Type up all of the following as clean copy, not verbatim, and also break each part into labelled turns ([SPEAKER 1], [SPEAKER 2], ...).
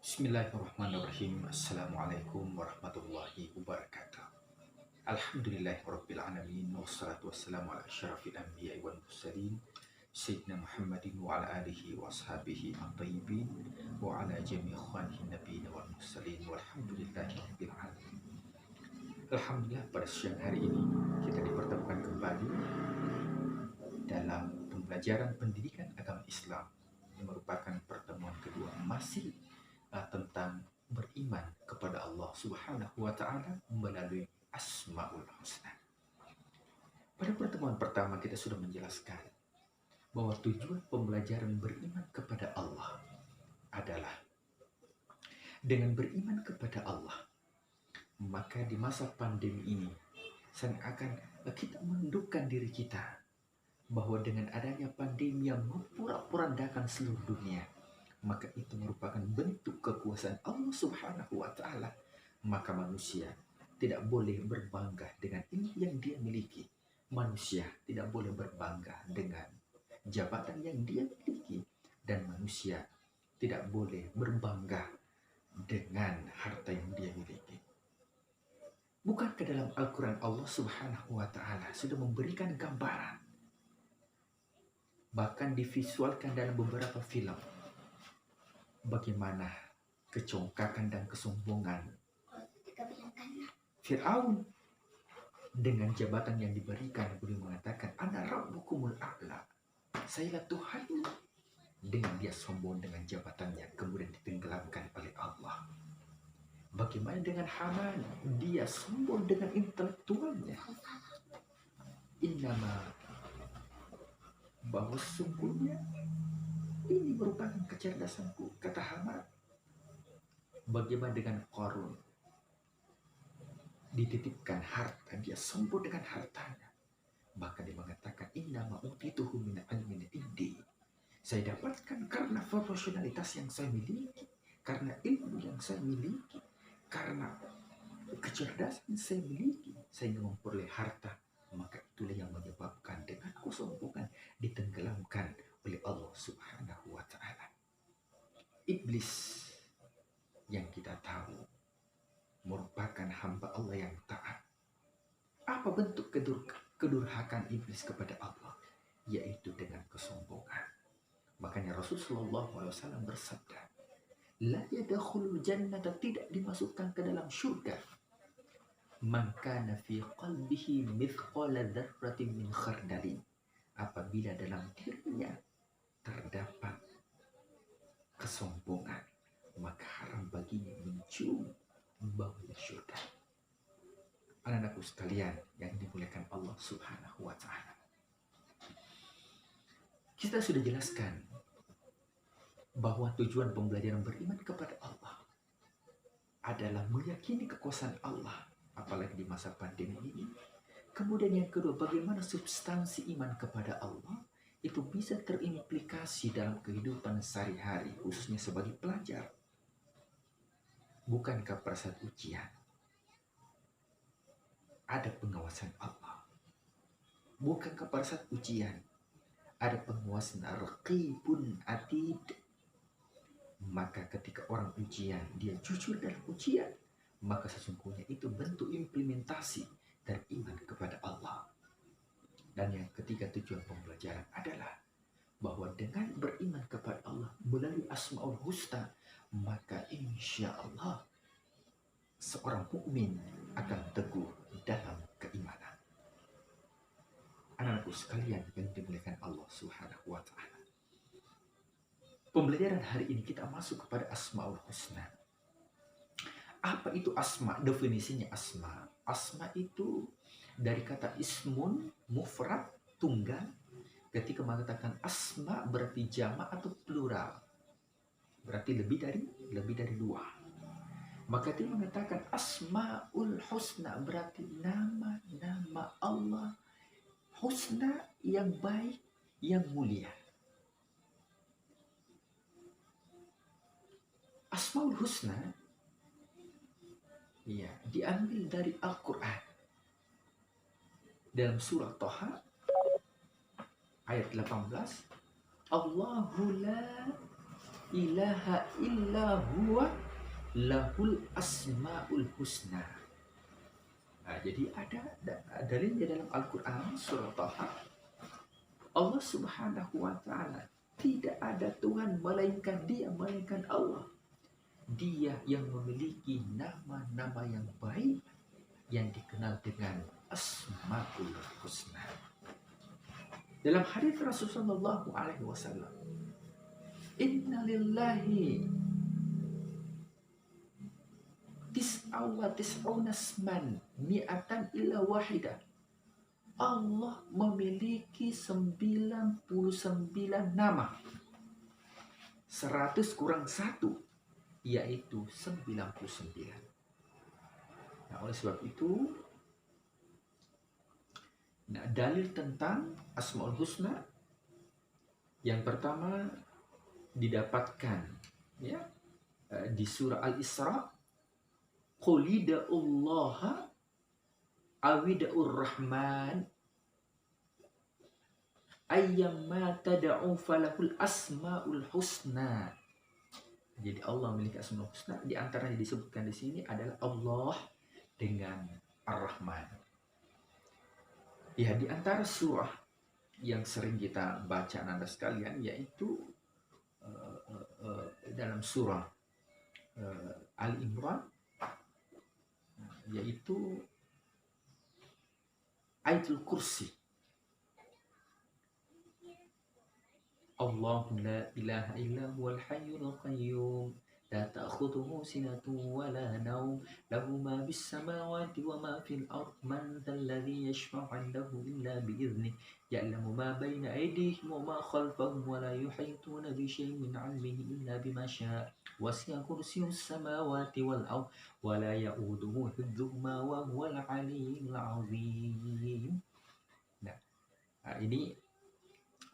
[SPEAKER 1] Bismillahirrahmanirrahim. Assalamualaikum warahmatullahi wabarakatuh. Alhamdulillahirabbil alamin wassalatu wassalamu ala asyrafil anbiya'i wal mursalin sayyidina Muhammadin wa ala alihi wa ashabihi at-thayyibin wa ala jami'i ikhwanihi nabiyyin wal mursalin walhamdulillahirabbil alamin. Alhamdulillah, pada siang hari ini kita dipertemukan kembali dalam pembelajaran pendidikan agama Islam yang merupakan pertemuan kedua masih tentang beriman kepada Allah Subhanahu wa taala melalui Asmaul Husna. Pada pertemuan pertama kita sudah menjelaskan bahwa tujuan pembelajaran beriman kepada Allah adalah dengan beriman kepada Allah, maka di masa pandemi ini seakan kita menundukkan diri kita bahwa dengan adanya pandemi yang memporak-porandakan seluruh dunia, maka itu merupakan bentuk kekuasaan Allah Subhanahu wa taala. Maka manusia tidak boleh berbangga dengan ini yang dia miliki. Manusia tidak boleh berbangga dengan jabatan yang dia miliki, dan manusia tidak boleh berbangga dengan harta yang dia miliki. Bukankah dalam Al-Quran Allah Subhanahu wa taala sudah memberikan gambaran, bahkan divisualkan dalam beberapa film, bagaimana kecongkakan dan kesombongan Fir'aun dengan jabatan yang diberikan, beliau mengatakan ana rabbukumul a'la, sayalah Tuhanmu, dengan dia sombong dengan jabatannya kemudian ditenggelamkan oleh Allah. Bagaimana dengan Haman, dia sombong dengan intelektualnya, innama, bahwa sungguhnya ini merupakan kecerdasanku, kata Haman. Bagaimana dengan Qarun, dititipkan harta, dia sombong dengan hartanya, bahkan dia mengatakan innama utituhu min ilmin indi, saya dapatkan karena profesionalitas yang saya miliki, karena ilmu yang saya miliki, karena kecerdasan yang saya miliki, sehingga memperoleh harta. Maka itulah yang menyebabkan dengan kesombongan ditenggelamkan oleh Allah Subhanahu wa taala. Iblis yang kita tahu merupakan hamba Allah yang taat. Apa bentuk kedurhakaan iblis kepada Allah? Yaitu dengan kesombongan. Makanya Rasulullah SAW bersabda, la yadkhulul jannata, tidak dimasukkan ke dalam surga, man kana fi qalbihi mithqala dzarratin min khardalin, apabila dalam dirinya terdapat kesombongan, maka haram baginya mencium baunya surga. Anak-anakku sekalian yang dimuliakan Allah Subhanahu wa taala, kita sudah jelaskan bahwa tujuan pembelajaran beriman kepada Allah adalah meyakini kekuasaan Allah, apalagi di masa pandemi ini. Kemudian yang kedua, bagaimana substansi iman kepada Allah itu bisa terimplikasi dalam kehidupan sehari-hari, khususnya sebagai pelajar. Bukankah pada saat ujian ada pengawasan Allah? Bukankah pada saat ujian ada pengawasan Raqibun Atid? Maka ketika orang ujian, dia jujur dalam ujian, maka sesungguhnya itu bentuk implementasi dari iman kepada Allah. Dan yang ketiga, tujuan pembelajaran adalah bahwa dengan beriman kepada Allah melalui Asmaul Husna, maka insya Allah seorang mukmin akan teguh dalam keimanan. Anak-anakku sekalian yang dimuliakan Allah Subhanahu wa taala, pembelajaran hari ini kita masuk kepada Asmaul Husna. Apa itu asma? Definisinya asma. Asma itu dari kata ismun, mufrad, tunggal. Ketika mengatakan asma berarti jamak atau plural, berarti lebih dari dua. Maka dia mengatakan Asmaul Husna berarti nama-nama Allah husna, yang baik, yang mulia. Asmaul Husna ya diambil dari Al-Quran. Dalam surah Thaha ayat 18, Allahu la ilaha illa huwa lahul asmaul husna. Nah, jadi ada dalilnya dalam Al-Quran surah Taha. Allah Subhanahu wa Ta'ala, tidak ada Tuhan melainkan Dia, melainkan Allah. Dia yang memiliki nama-nama yang baik yang dikenal dengan Asmaul Husna. Dalam hadis Rasulullah SAW, Inna lillahi tis'auna asman mi'atan illa wahidah. Allah memiliki 99 nama. 100 kurang 1, yaitu 99. Nah, oleh sebab itu, dalil tentang Asmaul Husna yang pertama didapatkan ya di surah Al-Isra, qul ida'ullaha awida'ur rahman ayyamma tad'u falahul asmaul husna. Jadi Allah memiliki asmaul husna, di antaranya disebutkan di sini adalah Allah dengan Ar-Rahman. Ya, di antara surah yang sering kita baca Anda sekalian yaitu dalam surah Al-Imran, yaitu Ayatul Kursi. Allahu la ilaha illa huwal hayyul qayyum la ta'khudhuhu sinatun wa la nawm lahu ma bis samawati wa ma fil ard man dhal ladzi yashfa'u 'indahu illa bi idhnihi ya'lamu ma bayna aydihim wa ma khalfahum wa la yuhituna bi shay'in min 'ilmihi illa bima sha'a wasi'a kursiyyuhu samawati wal ard wa la ya'uduhu hifdhuhuma wa huwal 'aliyyul 'azim. Nah, ini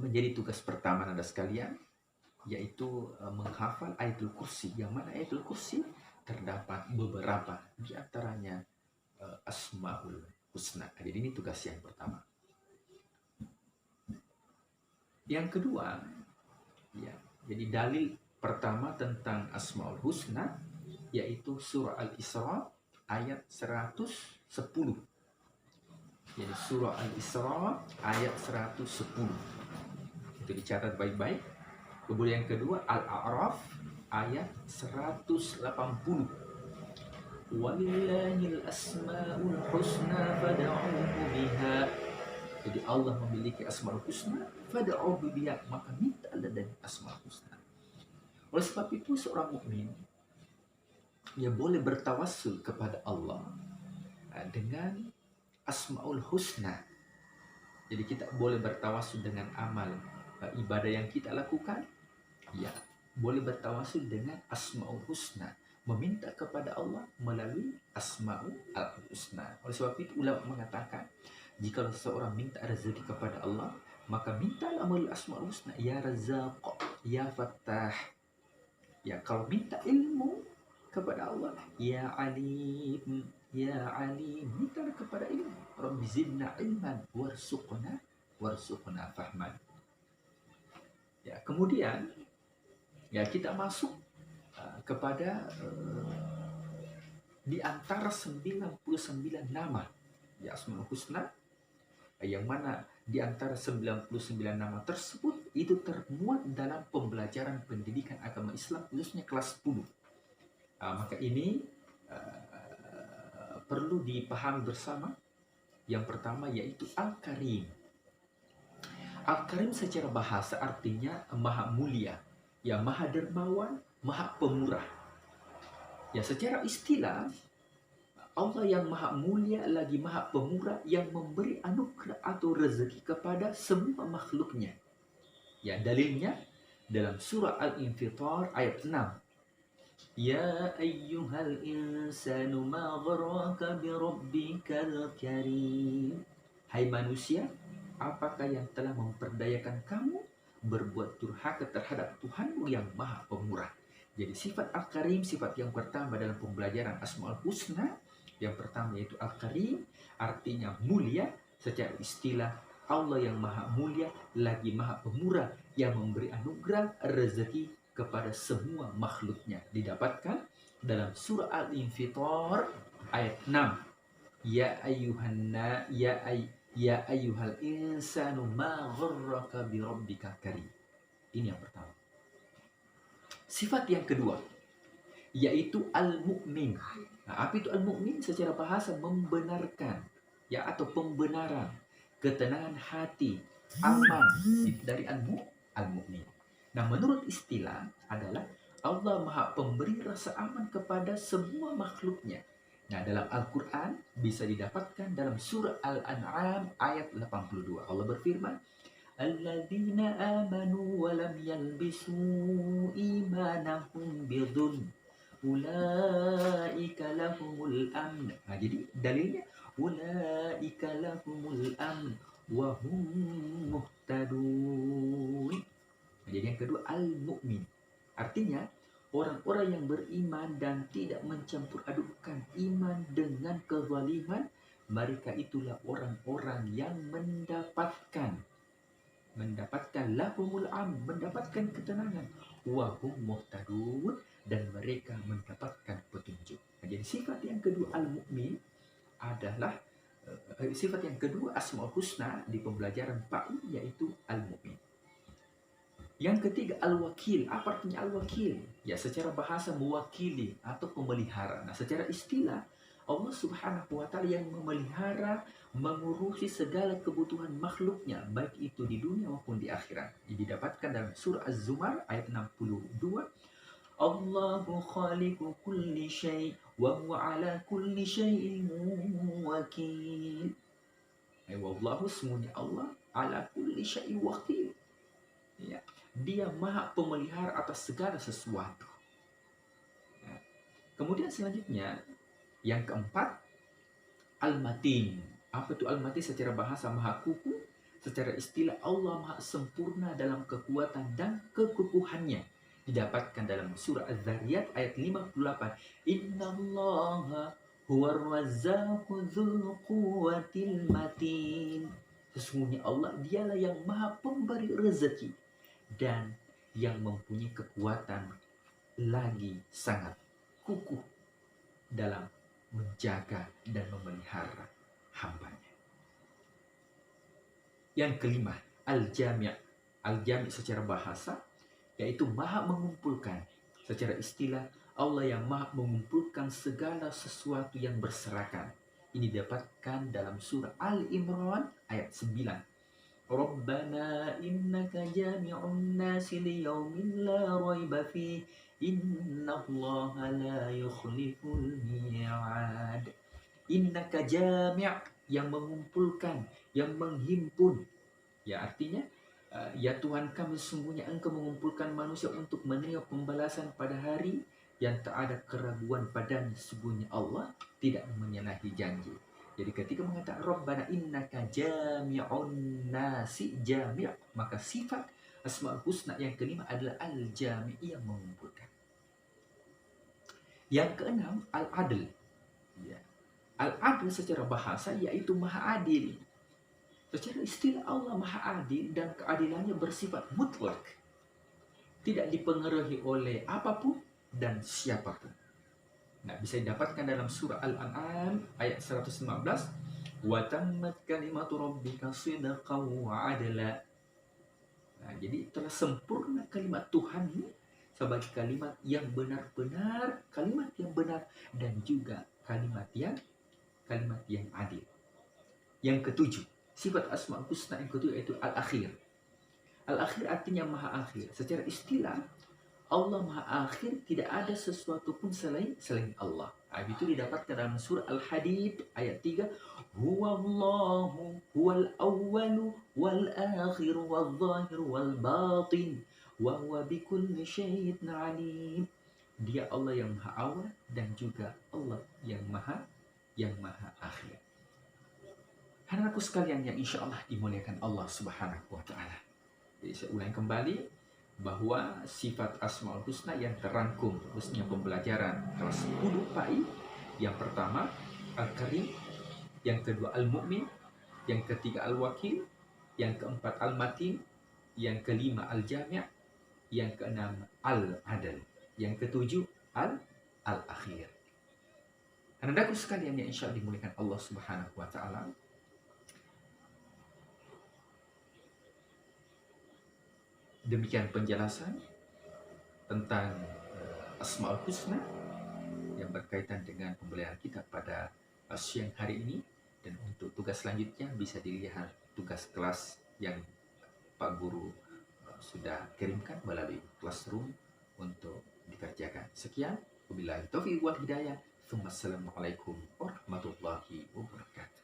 [SPEAKER 1] menjadi tugas pertama Anda sekalian, yaitu menghafal Ayatul Kursi. Yang mana Ayatul Kursi terdapat beberapa, di antaranya Asmaul Husna. Jadi ini tugas yang pertama. Yang kedua, ya, jadi dalil pertama tentang Asmaul Husna yaitu surah Al-Isra ayat 110. Jadi surah Al-Isra ayat 110. Itu dicatat baik-baik. Kemudian yang kedua Al-A'raf ayat 180. Walillahil asmaul husna fad'uhu biha. Jadi Allah memiliki asmaul husna, fad'uhu biha, maka mintalah dari asmaul husna. Oleh sebab itu seorang mukmin ia boleh bertawassul kepada Allah dengan asmaul husna. Jadi kita boleh bertawassul dengan amal ibadah yang kita lakukan, ya boleh bertawassul dengan asmaul husna, meminta kepada Allah melalui asmaul husna. Oleh sebab itu ulama mengatakan, jika seseorang minta rezeki kepada Allah, maka mintalah melalui asmaul husna, ya Razzaq, ya Fattah. Ya, kalau minta ilmu kepada Allah, ya Alim, ya Alim, mintalah kepada ilmu. Rabbi zidna ilman warzuqna fahman. Ya, kemudian ya kita masuk kepada di antara 99 nama ya Asmaul Husna, yang mana di antara 99 nama tersebut itu termuat dalam pembelajaran pendidikan agama Islam, khususnya kelas 10. Maka ini perlu dipahami bersama. Yang pertama yaitu Al-Karim. Al-Karim secara bahasa artinya maha mulia, ya maha dermawan, maha pemurah. Ya secara istilah, Allah yang maha mulia lagi maha pemurah yang memberi anugerah atau rezeki kepada semua makhluknya. Ya dalilnya dalam surah Al-Infitar ayat 6. Ya ayyuhal insanu ma gharraka bi rabbikal karim. Hai manusia, apakah yang telah memperdayakan kamu berbuat durhaka terhadap Tuhanmu yang maha pemurah? Jadi sifat Al-Karim, sifat yang pertama dalam pembelajaran Asmaul Husna, yang pertama yaitu Al-Karim, artinya mulia. Secara istilah, Allah yang maha mulia lagi maha pemurah yang memberi anugerah rezeki kepada semua makhluknya. Didapatkan dalam surah Al-Infitar ayat 6. Ya ayyuhanna ya ayyuhal insanu ma gharraka bi rabbikal karim. Ini yang pertama. Sifat yang kedua yaitu al-mu'min. Nah, apa itu al-mu'min? Secara bahasa membenarkan, ya, atau pembenaran, ketenangan hati, aman dari al-mu'min. Nah, menurut istilah adalah Allah Maha Pemberi rasa aman kepada semua makhluknya. Nah, dalam Al-Quran bisa didapatkan dalam surah Al-An'am ayat 82. Allah berfirman, Alladzina amanu wa lam yalbisu imanahum bidhulm ulaika lahumul amn. Nah, jadi dalilnya ulaika lahumul amn wa hum muhtadun. Nah, jadi yang kedua al-mu'min. Artinya orang-orang yang beriman dan tidak mencampur adukkan iman dengan kezaliman, mereka itulah orang-orang yang mendapatkan lahumul am, mendapatkan ketenangan, wahum muhtadun, dan mereka mendapatkan petunjuk. Nah, jadi sifat yang kedua al-mu'min adalah sifat yang kedua Asmaul Husna di pembelajaran PAI, yaitu al-mu'min. Yang ketiga al-wakil. Apa artinya al-wakil? Ya, secara bahasa mewakili atau pemelihara. Nah, secara istilah Allah Subhanahu wa Ta'ala yang memelihara, mengurusi segala kebutuhan makhluknya, baik itu di dunia maupun di akhirat. Ini didapatkan dalam surah Az-Zumar ayat 62. Allahu khaliqu kulli syai' wa huwa ala kulli syai'in wakil. Wallahu, semuanya Allah, ala kulli syai'in wakil. Ya, dia maha pemelihara atas segala sesuatu. Ya. Kemudian selanjutnya yang keempat, al-matin. Apa itu al-matin? Secara bahasa maha kukuh, secara istilah Allah maha sempurna dalam kekuatan dan kekukuhannya. Didapatkan dalam surah Az-Zariyat ayat 58. Innallaha huwar razzaqu dzul quwwatil matin. Sesungguhnya Allah dialah yang maha pemberi rezeki dan yang mempunyai kekuatan lagi sangat kukuh dalam menjaga dan memelihara hambanya. Yang kelima, al-jami'. Al-jami' secara bahasa yaitu maha mengumpulkan. Secara istilah Allah yang maha mengumpulkan segala sesuatu yang berserakan. Ini didapatkan dalam surah Al-Imran ayat 9. Rabbana innaka jami'un nasi liyaumin la raiba fi innallaha la yukhliful mi'ad. Innaka jami', yang mengumpulkan, yang menghimpun. Ya, artinya ya Tuhan kami, sesungguhnya Engkau mengumpulkan manusia untuk menerima pembalasan pada hari yang tak ada keraguan padanya. Sesungguhnya Allah tidak menyalahi janji. Jadi ketika mengatakan Rabbana innaka jami'un nasi, jami', maka sifat Asmaul Husna yang kelima adalah al-jami', yang mengumpulkan. Yang keenam, al-adl. Ya. Al-adl secara bahasa yaitu maha adil. Secara istilah Allah maha adil dan keadilannya bersifat mutlak, tidak dipengaruhi oleh apapun dan siapapun. Nah, bisa didapatkan dalam surah Al-An'am ayat 115. Wa tammat kalimatu rabbika sidqan wa adla. Nah, jadi telah sempurna kalimat Tuhanmu sebagai kalimat yang benar-benar, kalimat yang benar, dan juga kalimat yang adil. Yang ketujuh, sifat Asmaul Husna yang ketujuh yaitu al-akhir. Al-akhir artinya maha akhir. Secara istilah Allah maha akhir, tidak ada sesuatu pun selain Allah. Itu didapatkan dalam surah Al-Hadid ayat 3. Huwallahu huwal awwalu wal akhir wal zahir wal batin wa huwa bikulli syai'in alim. Dia Allah yang maha awal dan juga Allah yang maha akhir. Anak-anakku sekalian yang insya Allah dimuliakan Allah Subhanahu wa Ta'ala. Jadi saya ulangi kembali bahwa sifat Asmaul Husna yang terangkum khususnya pembelajaran kelas 10 PAI, yang pertama Al-Karim, yang kedua Al-Mu'min, yang ketiga Al-Wakil, yang keempat Al-Matin, yang kelima Al-Jami', Yang keenam, al-adal. Yang ketujuh, al-akhir. Anandaku sekalian yang insya Allah dimuliakan Allah Subhanahu wa Ta'ala, demikian penjelasan tentang Asmaul Husna yang berkaitan dengan pembelajaran kita pada siang hari ini. Dan untuk tugas selanjutnya bisa dilihat tugas kelas yang Pak Guru sudah kirimkan melalui classroom untuk dikerjakan. Sekian, wabillahi taufiq wal hidayah. Assalamualaikum warahmatullahi wabarakatuh.